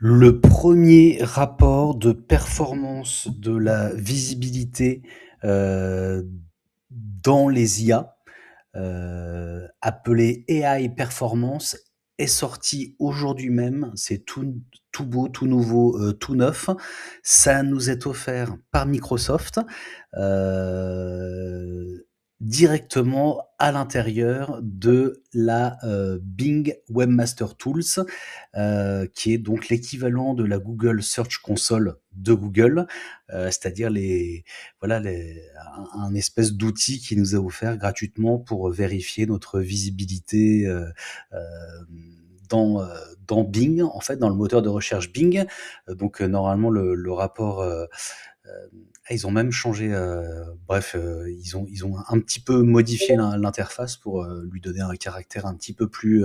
Le premier rapport de performance de la visibilité, heu, dans les IA, appelé AI Performance, est sorti aujourd'hui même. C'est tout beau, tout nouveau, tout neuf. Ça nous est offert par Microsoft, heu, directement à l'intérieur de la, Bing Webmaster Tools, qui est donc l'équivalent de la Google Search Console de Google, c'est-à-dire les voilà les un espèce d'outil qui nous est offert gratuitement pour vérifier notre visibilité, dans, heu, dans Bing, en fait, dans le moteur de recherche Bing. Donc, normalement le rapport, ils ont même changé, bref, ils ont un petit peu modifié l'interface pour, lui donner un caractère un petit peu plus,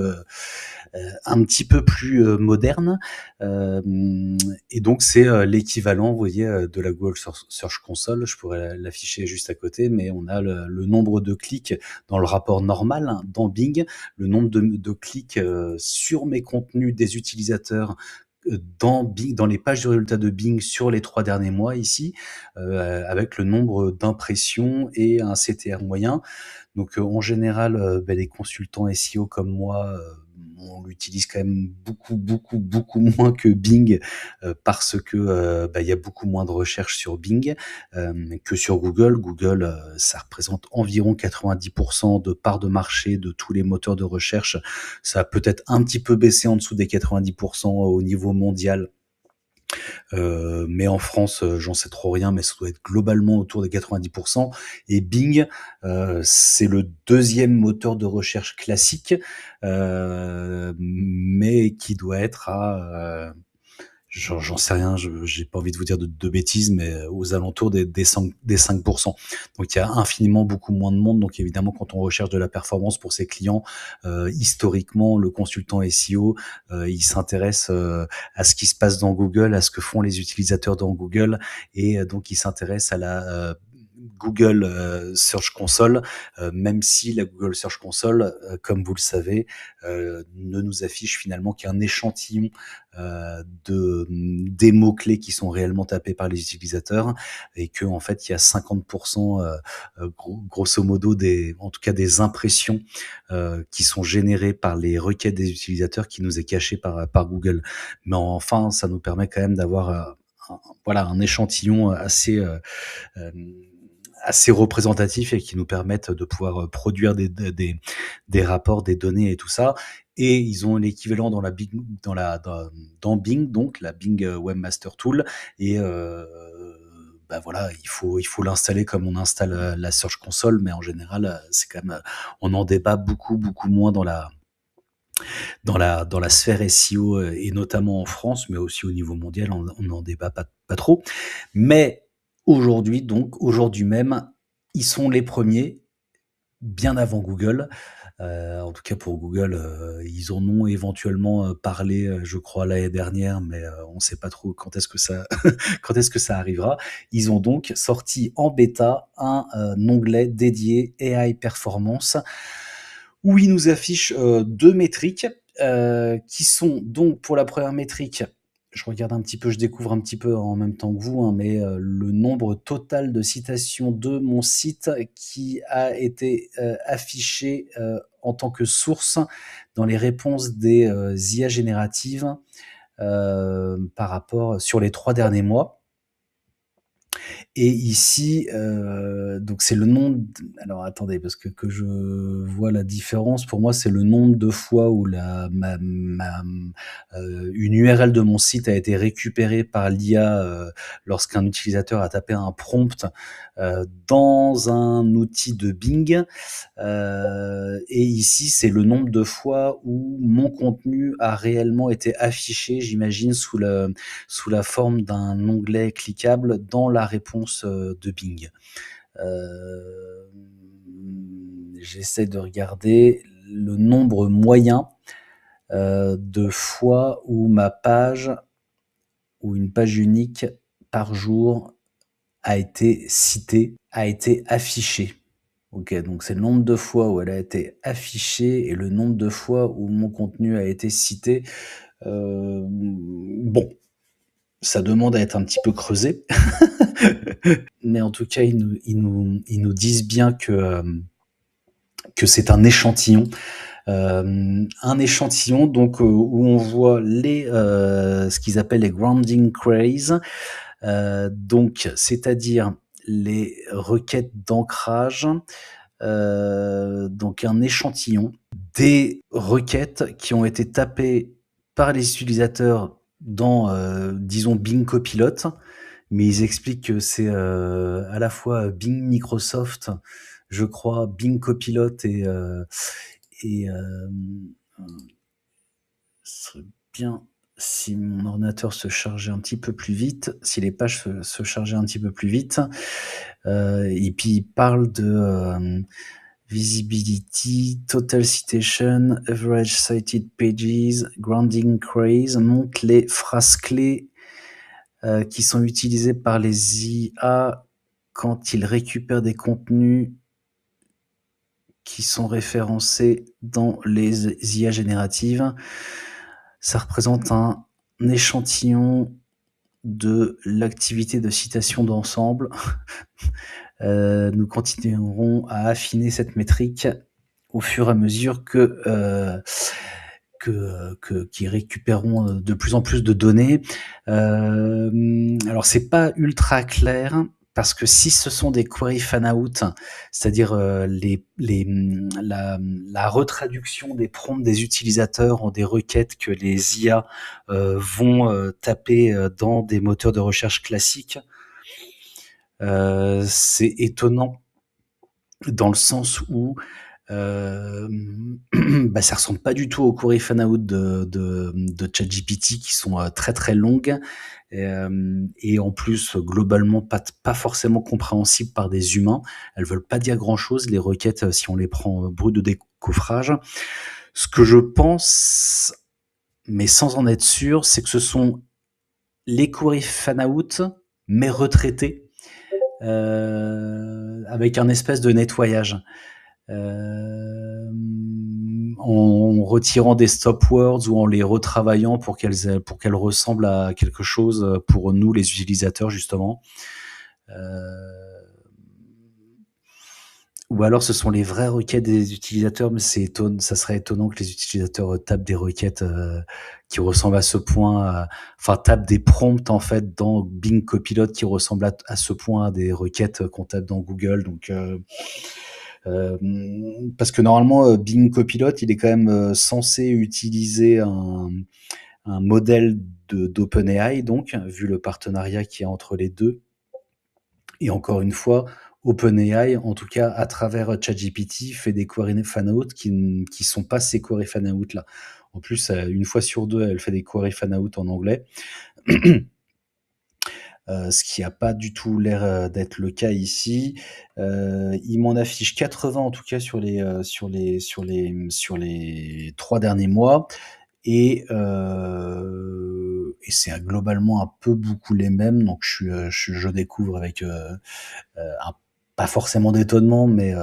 moderne. Hem Et donc c'est, l'équivalent, vous voyez, de la Google Search Console. Je pourrais l'afficher juste à côté, mais on a le nombre de clics dans le rapport normal, hein, dans Bing, le nombre de clics, sur mes contenus des utilisateurs, dans Bing, dans les pages de résultats de Bing sur les 3 derniers mois ici, avec le nombre d'impressions et un CTR moyen. Donc, en général, les consultants SEO comme moi, on l'utilise quand même beaucoup, beaucoup, beaucoup moins que Bing, parce que, il y a beaucoup moins de recherches sur Bing, que sur Google. Google, ça représente environ 90 de part de marché de tous les moteurs de recherche. Ça a peut-être un petit peu baissé en dessous des 90 au niveau mondial, mais en France, j'en sais trop rien, mais ça doit être globalement autour des 90. Et Bing, c'est le deuxième moteur de recherche classique, mais qui doit être à, j'en sais rien, j'ai pas envie de vous dire de bêtises, mais aux alentours des 5. Donc il y a infiniment beaucoup moins de monde. Donc évidemment, quand on recherche de la performance pour ses clients, historiquement, le consultant SEO, il s'intéresse, à ce qui se passe dans Google, à ce que font les utilisateurs dans Google, et donc il s'intéresse à la, Google, Search Console, même si la Google Search Console, comme vous le savez, ne nous affiche finalement qu'un échantillon, des mots-clés qui sont réellement tapés par les utilisateurs, et que en fait, il y a 50, grosso modo, en tout cas des impressions, qui sont générées par les requêtes des utilisateurs, qui nous est caché par Google. Mais enfin, ça nous permet quand même d'avoir, voilà, un échantillon hem, assez représentatifs, et qui nous permettent de pouvoir, produire des rapports, des données et tout ça. Et ils ont l'équivalent dans la Bing, dans Bing, donc la Bing, Webmaster Tool. Et voilà, il faut l'installer comme on installe, la Search Console, mais en général, c'est quand même, on en débat beaucoup, beaucoup moins dans la sphère SEO, et notamment en France, mais aussi au niveau mondial, on n'en débat pas trop. Mais aujourd'hui même, ils sont les premiers, bien avant Google. En tout cas pour Google, ils en ont éventuellement, parlé, je crois l'année dernière, mais on ne sait pas trop quand est-ce que ça quand est-ce que ça arrivera. Ils ont donc sorti en bêta un, onglet dédié AI Performance, où ils nous affichent, 2 métriques, qui sont donc, pour la première métrique, je regarde un petit peu, je découvre un petit peu en même temps que vous, hein, mais le nombre total de citations de mon site qui a été, affiché, en tant que source dans les réponses des, IA génératives, par rapport sur les 3 derniers mois. Et ici, donc c'est le nombre alors attendez, parce que je vois la différence. Pour moi, c'est le nombre de fois où une URL de mon site a été récupérée par l'IA, lorsqu'un utilisateur a tapé un prompt, dans un outil de Bing. Et ici, c'est le nombre de fois où mon contenu a réellement été affiché, j'imagine, sous la forme d'un onglet cliquable dans la réponse, de Bing. Hem, J'essaie de regarder le nombre moyen, de fois où une page unique par jour a été citée, a été affichée. OK, donc c'est le nombre de fois où elle a été affichée et le nombre de fois où mon contenu a été cité. Bon, ça demande à être un petit peu creusé. Mais en tout cas, ils nous disent bien que c'est un échantillon. Un échantillon donc où on voit ce qu'ils appellent les grounding queries, donc c'est-à-dire les requêtes d'ancrage, donc un échantillon des requêtes qui ont été tapées par les utilisateurs dans, disons Bing Copilot, mais ils expliquent que c'est, à la fois Bing Microsoft, je crois, Bing Copilot et ce serait bien si mon ordinateur se chargeait un petit peu plus vite, si les pages se chargeaient un petit peu plus vite. Et puis il parle de visibility, total citation, average cited pages, grounding queries, montre les phrases clés qui sont utilisées par les IA quand ils récupèrent des contenus qui sont référencés dans les IA génératives. Ça représente un échantillon de l'activité de citation d'ensemble. Nous continuerons à affiner cette métrique au fur et à mesure qu'ils récupéreront de plus en plus de données. Alors c'est pas ultra clair parce que si ce sont des queries fan-out, c'est-à-dire la retraduction des prompts des utilisateurs en des requêtes que les IA vont taper dans des moteurs de recherche classiques, c'est étonnant dans le sens où ça ressemble pas du tout aux queries fan-out de ChatGPT qui sont très très longues et en plus globalement pas forcément compréhensibles par des humains. Elles veulent pas dire grand-chose, les requêtes, si on les prend brut de décoffrage. Ce que je pense, mais sans en être sûr, c'est que ce sont les queries fan-out, mais retraitées, avec un espèce de nettoyage. En retirant des stop words ou en les retravaillant pour qu'elles ressemblent à quelque chose pour nous, les utilisateurs, justement. Ou alors ce sont les vraies requêtes des utilisateurs, mais ça serait étonnant que les utilisateurs tapent des requêtes qui ressemblent à ce point, enfin tapent des prompts en fait dans Bing Copilot qui ressemblent à ce point à des requêtes qu'on tape dans Google. Donc parce que normalement Bing Copilot il est quand même censé utiliser un modèle d'OpenAI, donc vu le partenariat qu'il y a entre les deux. Et encore une fois, OpenAI, en tout cas à travers ChatGPT, fait des queries fan-out qui sont pas ces queries fan-out là. En plus, une fois sur deux, elle fait des queries fan-out en anglais. Ce qui a pas du tout l'air d'être le cas ici. Il m'en affiche 80 en tout cas sur les 3 derniers mois et c'est globalement un peu beaucoup les mêmes. Donc je découvre avec pas forcément d'étonnement, mais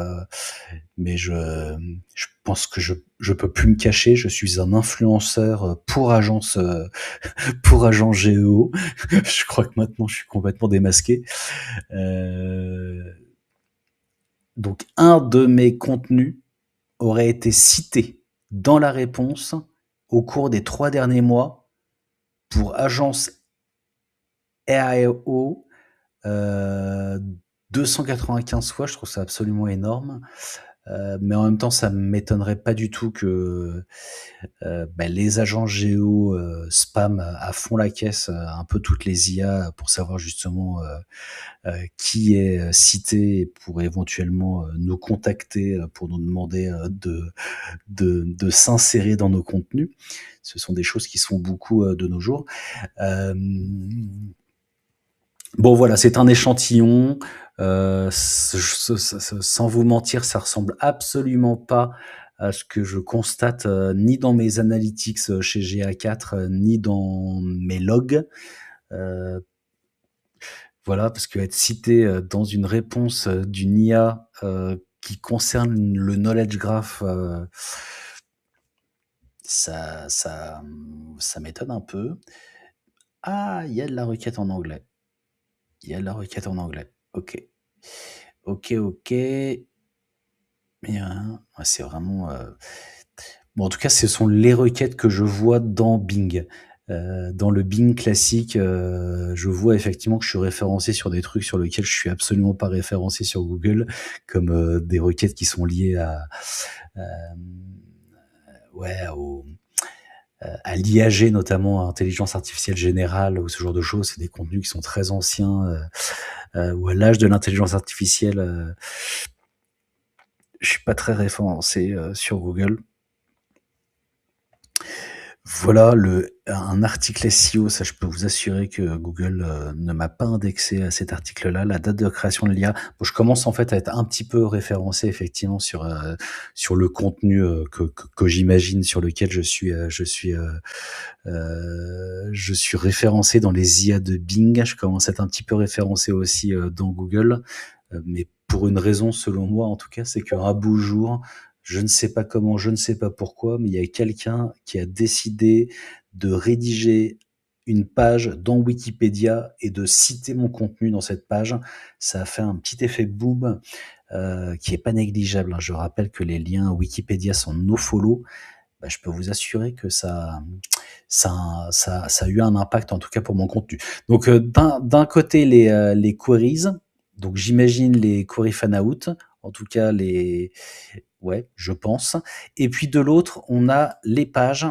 je pense que je peux plus me cacher. Je suis un influenceur pour agence GEO. Je crois que maintenant je suis complètement démasqué. Donc un de mes contenus aurait été cité dans la réponse au cours des 3 derniers mois pour agence AIO 295 fois. Je trouve ça absolument énorme. Mais en même temps, ça m'étonnerait pas du tout que les agents géo spam à fond la caisse un peu toutes les IA pour savoir justement qui est cité pour éventuellement nous contacter pour nous demander de s'insérer dans nos contenus. Ce sont des choses qui se font beaucoup de nos jours. Bon voilà, c'est un échantillon. Sans vous mentir, ça ressemble absolument pas à ce que je constate ni dans mes analytics chez GA4, ni dans mes logs. Voilà, parce qu'être cité dans une réponse d'une IA qui concerne le knowledge graph, ça m'étonne un peu. Ah, il y a de la requête en anglais. Il y a de la requête en anglais. OK. OK, OK. Bien, ouais, c'est vraiment, bon, en tout cas, ce sont les requêtes que je vois dans Bing. Dans le Bing classique, je vois effectivement que je suis référencé sur des trucs sur lesquels je suis absolument pas référencé sur Google, comme, des requêtes qui sont liées hem, ouais, à l'IAG notamment, à intelligence artificielle générale ou ce genre de choses. C'est des contenus qui sont très anciens, ou à l'âge de l'intelligence artificielle, je suis pas très référencé, sur Google. Voilà un article SEO, ça je peux vous assurer que Google, ne m'a pas indexé à cet article-là. La date de création de l'IA, bon, je commence en fait à être un petit peu référencé effectivement sur le contenu, que j'imagine sur lequel je suis référencé dans les IA de Bing. Je commence à être un petit peu référencé aussi, dans Google, mais pour une raison selon moi en tout cas, c'est qu'un beau jour, je ne sais pas comment, je ne sais pas pourquoi, mais il y a quelqu'un qui a décidé de rédiger une page dans Wikipédia et de citer mon contenu dans cette page. Ça a fait un petit effet boom, qui est pas négligeable, hein. Je rappelle que les liens Wikipédia sont nofollow. Bah, je peux vous assurer que ça a eu un impact, en tout cas pour mon contenu. Donc, d'un côté, les queries, donc j'imagine les queries fan-out, en tout cas ouais, je pense. Et puis de l'autre, on a les pages,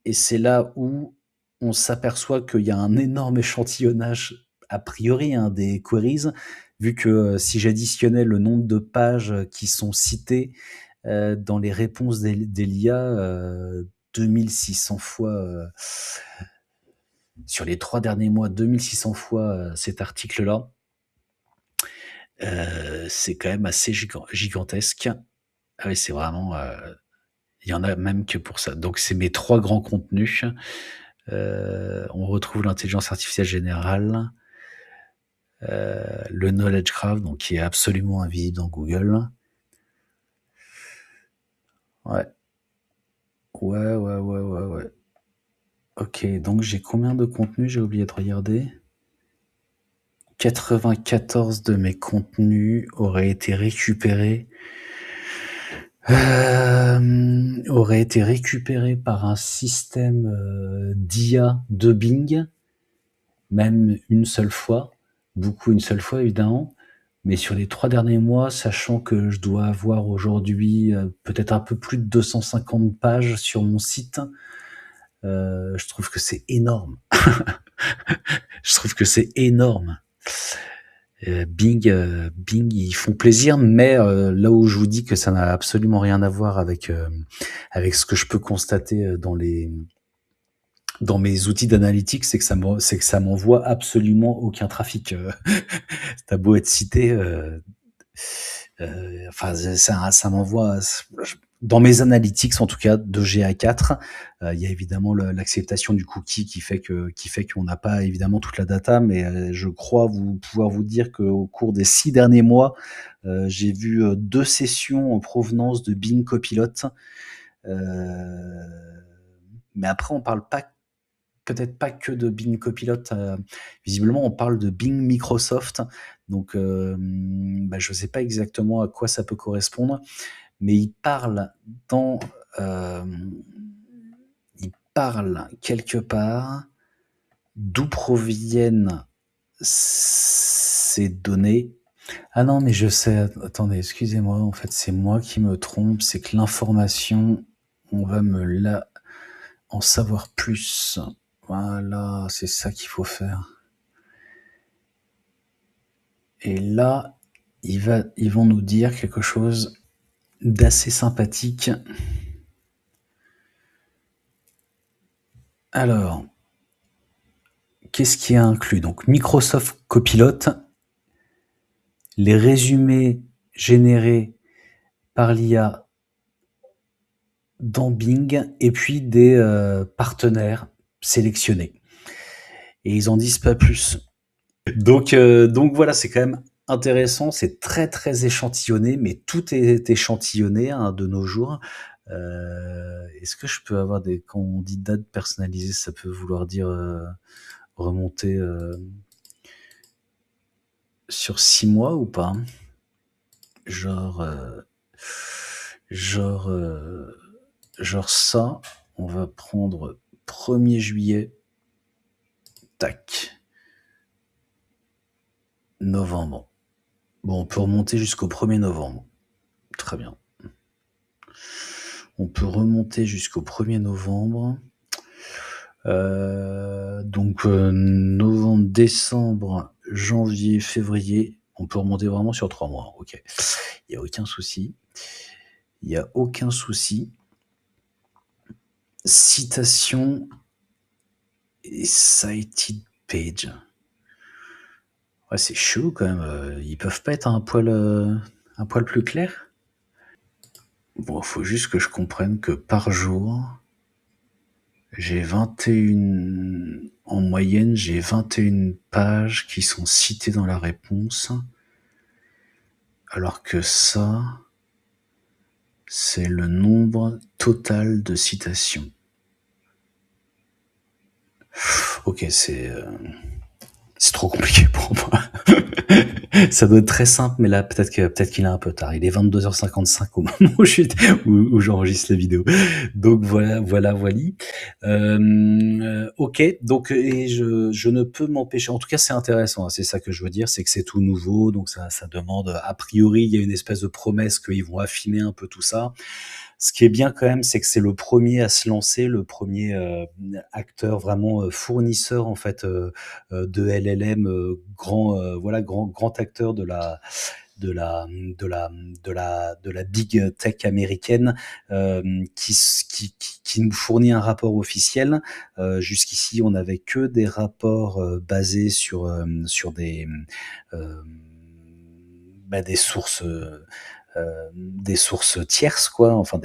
et c'est là où on s'aperçoit qu'il y a un énorme échantillonnage, a priori, hein, des queries, vu que si j'additionnais le nombre de pages qui sont citées dans les réponses des l'IA, 2600 fois, sur les 3 derniers mois, 2600 fois cet article-là, c'est quand même assez gigantesque. Ah oui, c'est vraiment, il y en a même que pour ça. Donc c'est mes 3 grands contenus. On retrouve l'intelligence artificielle générale, le knowledge graph, donc qui est absolument invisible dans Google. Ouais. Ouais, ouais, ouais, ouais, ouais. OK, donc j'ai combien de contenus? J'ai oublié de regarder. 94 de mes contenus auraient été récupérés par un système, d'IA de Bing, même une seule fois, beaucoup une seule fois évidemment, mais sur les 3 derniers mois, sachant que je dois avoir aujourd'hui, peut-être un peu plus de 250 pages sur mon site, je trouve que c'est énorme. Je trouve que c'est énorme. Bing, ils font plaisir, mais là où je vous dis que ça n'a absolument rien à voir avec ce que je peux constater dans mes outils d'analytique, c'est que ça m'envoie absolument aucun trafic. T'as beau être cité, enfin ça m'envoie dans mes analytics en tout cas de GA4, il y a évidemment l'acceptation du cookie qui fait qu'on n'a pas évidemment toute la data, mais je crois pouvoir vous dire qu'au cours des 6 derniers mois, j'ai vu 2 sessions en provenance de Bing Copilot. Mais après on parle pas, peut-être pas que de Bing Copilot. Visiblement, on parle de Bing Microsoft. Donc, bah, je ne sais pas exactement à quoi ça peut correspondre, mais euh, il parle quelque part d'où proviennent ces données. Ah non, mais je sais. Attendez, excusez-moi. En fait, c'est moi qui me trompe. C'est que l'information, on va en savoir plus. Voilà, c'est ça qu'il faut faire. Et là, ils vont nous dire quelque chose d'assez sympathique. Alors, qu'est-ce qui est inclus? Donc, Microsoft Copilot, les résumés générés par l'IA dans Bing, et puis des partenaires sélectionnés. Et ils en disent pas plus. Donc voilà, c'est quand même intéressant, c'est très très échantillonné, mais tout est échantillonné, hein, de nos jours. Est-ce que je peux avoir des quand on dit date personnalisée, ça peut vouloir dire, remonter, sur 6 mois ou pas? Genre, genre, genre ça, on va prendre 1er juillet, tac, novembre. Bon, on peut remonter jusqu'au 1er novembre. Très bien. On peut remonter jusqu'au 1er novembre. Donc novembre, décembre, janvier, février. On peut remonter vraiment sur 3 mois. Ok. Il n'y a aucun souci. Il n'y a aucun souci. Citation et cited page. Ouais, c'est chelou quand même. Ils peuvent pas être un poil plus clair? Bon, faut juste que je comprenne que par jour, j'ai 21... En moyenne, j'ai 21 pages qui sont citées dans la réponse. Alors que ça, c'est le nombre total de citations. Ok, c'est trop compliqué pour moi. Ça doit être très simple, mais là, peut-être qu'il est un peu tard. Il est 22h55 au moment où j'enregistre la vidéo. Donc voilà. Ok, donc et je ne peux m'empêcher. En tout cas, c'est intéressant. C'est ça que je veux dire, c'est que c'est tout nouveau, donc ça demande. A priori, il y a une espèce de promesse qu'ils vont affiner un peu tout ça. Ce qui est bien quand même, c'est que c'est le premier à se lancer, le premier acteur vraiment fournisseur en fait de LLM, grand acteur de la big tech américaine qui nous fournit un rapport officiel. Jusqu'ici, on n'avait que des rapports basés sur des sources. Des sources tierces, quoi, enfin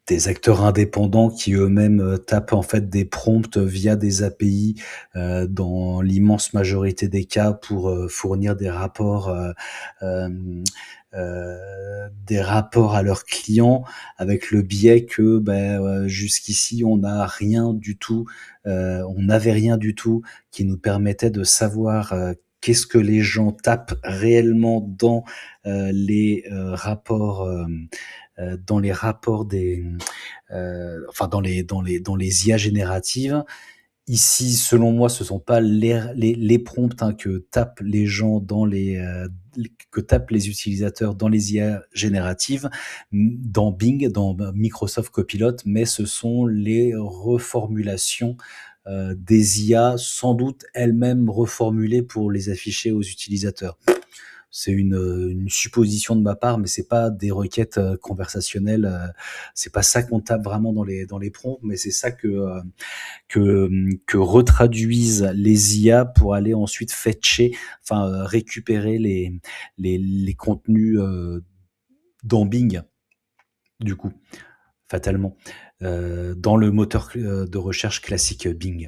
des acteurs indépendants qui eux-mêmes tapent en fait des prompts via des API dans l'immense majorité des cas pour fournir euh, des rapports à leurs clients avec le biais que jusqu'ici on n'avait rien du tout qui nous permettait de savoir qu'est-ce que les gens tapent réellement dans les rapports dans les IA génératives. Ici, selon moi, ce sont pas les prompts que tapent les gens que tapent les utilisateurs dans les IA génératives, dans Bing, dans Microsoft Copilot, mais ce sont les reformulations des IA, sans doute elles-mêmes reformulées pour les afficher aux utilisateurs. C'est une supposition de ma part, mais c'est pas des requêtes conversationnelles. C'est pas ça qu'on tape vraiment dans les prompts, mais c'est ça que retraduisent les IA pour aller ensuite fetcher, récupérer les contenus dans Bing, du coup, fatalement, dans le moteur de recherche classique Bing.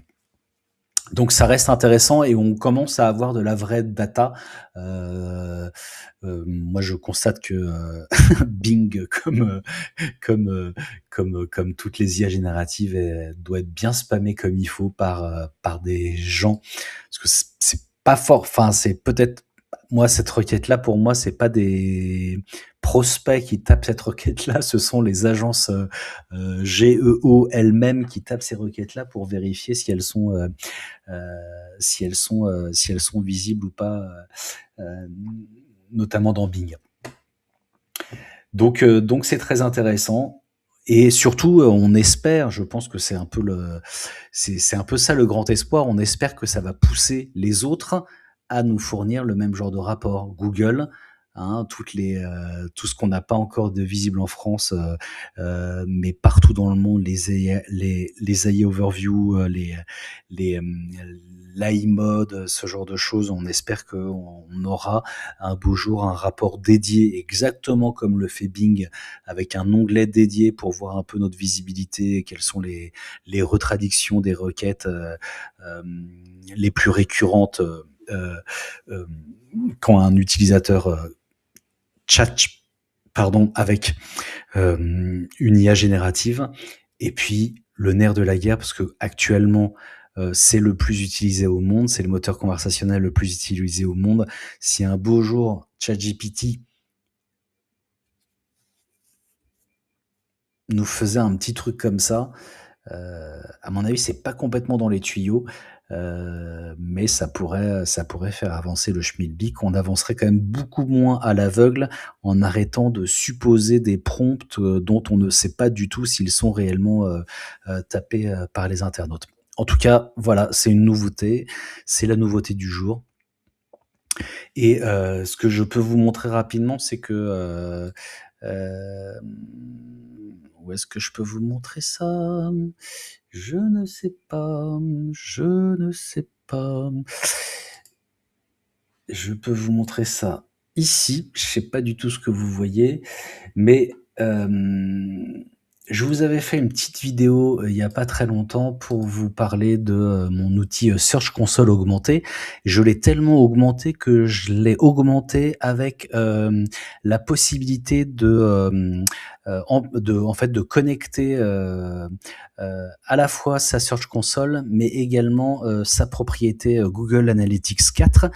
Donc ça reste intéressant et on commence à avoir de la vraie data. Moi, je constate que Bing, comme toutes les IA génératives, doit être bien spammé comme il faut par des gens, parce que c'est pas fort. Enfin, c'est peut-être moi cette requête-là. Pour moi, c'est pas des prospects qui tapent cette requête-là, ce sont les agences GEO elles-mêmes qui tapent ces requêtes-là pour vérifier si elles sont visibles ou pas, notamment dans Bing. Donc c'est très intéressant et surtout on espère, je pense que c'est un peu ça le grand espoir. On espère que ça va pousser les autres à nous fournir le même genre de rapport. Google, tout ce qu'on n'a pas encore de visible en France, mais partout dans le monde, les AI overview, les l'AI mode, ce genre de choses. On espère qu'on aura un beau jour un rapport dédié, exactement comme le fait Bing, avec un onglet dédié pour voir un peu notre visibilité, quelles sont les retraductions des requêtes les plus récurrentes quand un utilisateur pardon, avec une IA générative. Et puis le nerf de la guerre, parce que actuellement c'est le plus utilisé au monde, c'est le moteur conversationnel le plus utilisé au monde. Si un beau jour ChatGPT nous faisait un petit truc comme ça, à mon avis, c'est pas complètement dans les tuyaux, mais ça pourrait faire avancer le schmilblick. On avancerait quand même beaucoup moins à l'aveugle en arrêtant de supposer des prompts, dont on ne sait pas du tout s'ils sont réellement, tapés, par les internautes. En tout cas, voilà, c'est une nouveauté, c'est la nouveauté du jour. Et ce que je peux vous montrer rapidement, c'est que, où est-ce que je peux vous montrer ça? Je ne sais pas, je ne sais pas. Je peux vous montrer ça ici. Je sais pas du tout ce que vous voyez, mais je vous avais fait une petite vidéo, il y a pas très longtemps pour vous parler de, mon outil, Search Console augmenté. Je l'ai tellement augmenté que je l'ai augmenté avec, la possibilité en fait, de connecter, à la fois sa Search Console, mais également, sa propriété, Google Analytics 4.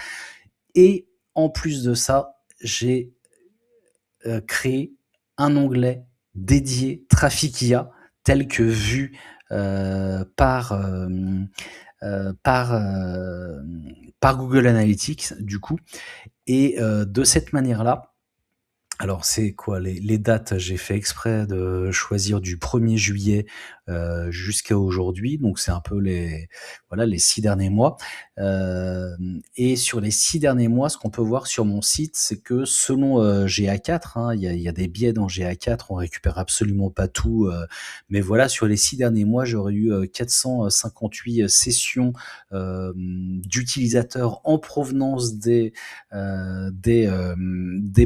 Et en plus de ça, j'ai créé un onglet dédié Trafic IA, tel que vu par Google Analytics, du coup. Et de cette manière-là, alors c'est quoi les dates? J'ai fait exprès de choisir du 1er juillet, jusqu'à aujourd'hui, donc c'est un peu les 6 derniers mois. Et sur les 6 derniers mois, ce qu'on peut voir sur mon site, c'est que selon, GA4, hein, il y a des biais dans GA4, on récupère absolument pas tout, mais voilà, sur les 6 derniers mois, j'aurais eu, 458 sessions, d'utilisateurs en provenance des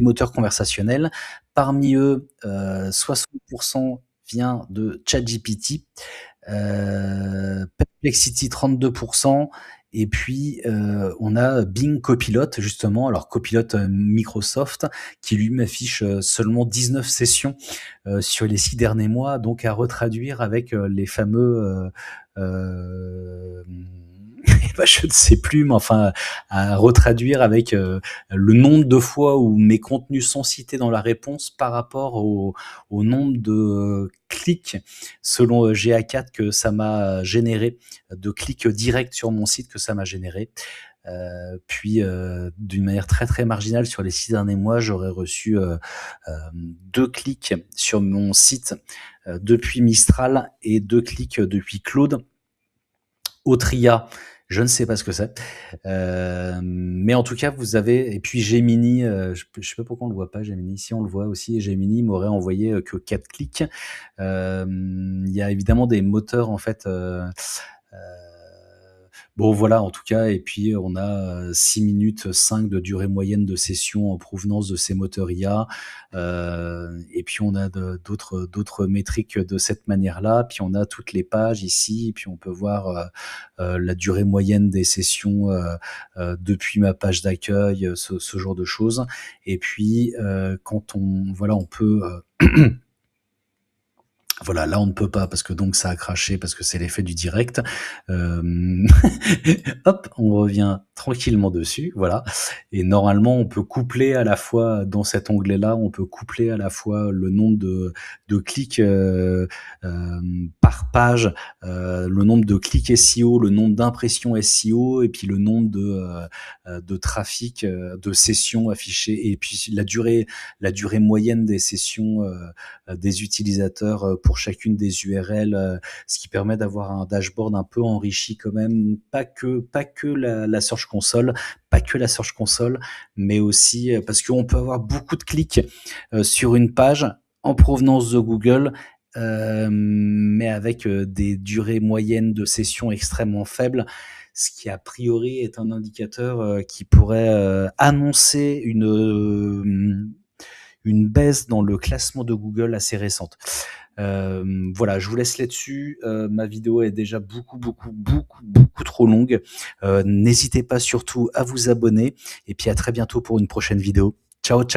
moteurs conversationnels. Parmi eux, 60% vient de ChatGPT, Perplexity 32%, et puis on a Bing Copilot, justement. Alors Copilot Microsoft, qui lui m'affiche seulement 19 sessions sur les 6 derniers mois, donc à retraduire avec les fameux bah, je ne sais plus, mais enfin, à retraduire avec le nombre de fois où mes contenus sont cités dans la réponse par rapport au nombre de clics selon GA4 que ça m'a généré, de clics directs sur mon site que ça m'a généré. Puis d'une manière très très marginale, sur les 6 derniers mois, j'aurais reçu 2 clics sur mon site depuis Mistral et 2 clics depuis Claude. Autria, je ne sais pas ce que c'est. Mais en tout cas, vous avez, et puis Gemini, je sais pas pourquoi on le voit pas, Gemini. Si on le voit aussi, Gemini m'aurait envoyé que 4 clics. Il y a évidemment des moteurs, en fait, bon voilà, en tout cas. Et puis on a 6 minutes 5 de durée moyenne de session en provenance de ces moteurs IA. Et puis on a d'autres métriques de cette manière-là. Puis on a toutes les pages ici. Puis on peut voir la durée moyenne des sessions depuis ma page d'accueil, ce genre de choses. Et puis quand on peut voilà, là on ne peut pas parce que donc ça a craché, parce que c'est l'effet du direct. Hop, on revient tranquillement dessus, voilà. Et normalement, on peut coupler à la fois dans cet onglet-là, on peut coupler à la fois le nombre de clics par page, le nombre de clics SEO, le nombre d'impressions SEO, et puis le nombre de trafic, de sessions affichées, et puis la durée moyenne des sessions des utilisateurs pour chacune des URL, ce qui permet d'avoir un dashboard un peu enrichi quand même, pas que la Search Console, mais aussi parce qu'on peut avoir beaucoup de clics sur une page en provenance de Google, mais avec des durées moyennes de session extrêmement faibles, ce qui a priori est un indicateur qui pourrait annoncer une baisse dans le classement de Google assez récente. Voilà, je vous laisse là-dessus. Ma vidéo est déjà beaucoup trop longue. N'hésitez pas surtout à vous abonner, et puis à très bientôt pour une prochaine vidéo. Ciao, ciao.